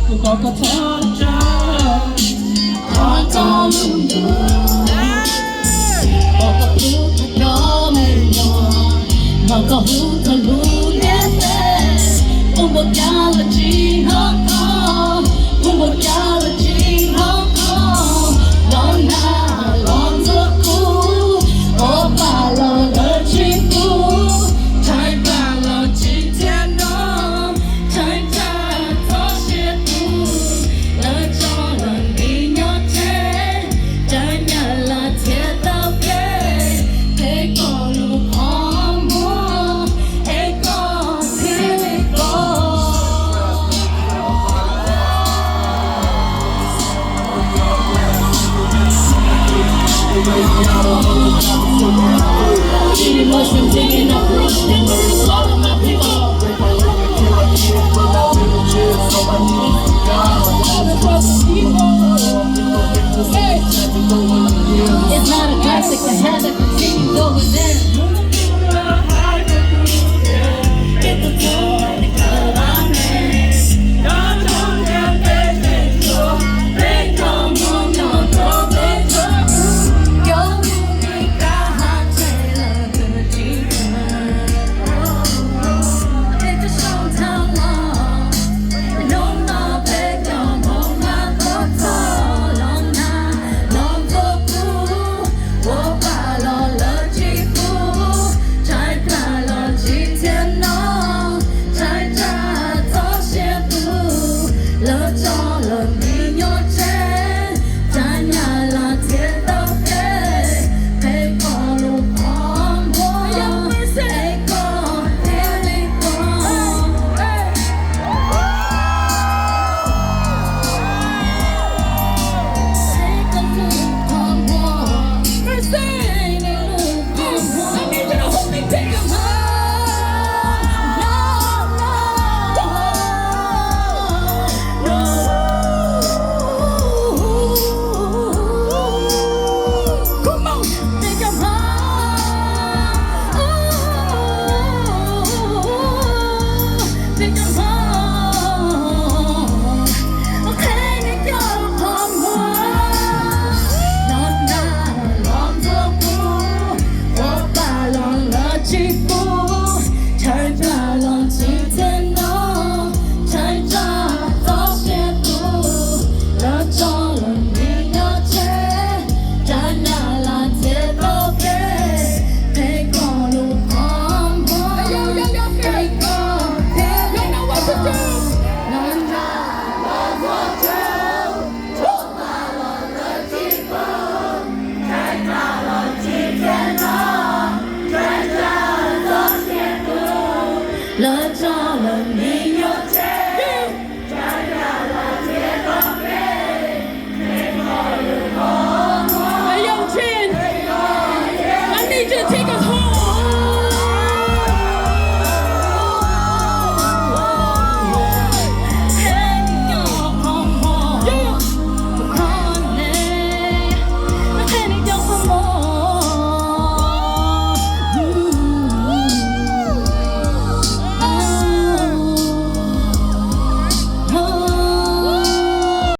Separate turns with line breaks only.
그거가 터져 어떤 눈도 너가부터 너물려 너가부터 눈에 떼 운복갈라지 너고 운복갈라지 너고 넌나 넌저고 오빠 너를 짓고 잘 발라지天너 잘 자더 싶고 널 저런 미녀체 잘 날라 대답해 해거로 어머 해거 필리고 Eating mushrooms, digging up roots, and swallowing my people. It's not a classic to have it continued over there. Get the door and the club I'm in. They come on your door, they come. 영웅이가 하체라 그지만 It's a show how long. 너나 배경 뭔가 더 넌나 넌 좋고 오빠 너를 짓고 잘 발라지天너 잘 자더 싶고了做了你有钱咱俩拉铁都给陪我路狂魔陪过天里光谁跟路狂魔谁你路狂魔 I need you to hold me take him Come on, take him take him okay, take your 넌 나를 넌 오빠 너를 짓고 잘 발라지天너 잘 자더 싶고了做了你有钱咱俩拉铁都给陪过路狂魔陪过天里光넌 나를 넌我把我的疾风잘 발라지天너 잘 자더 싶고了做了你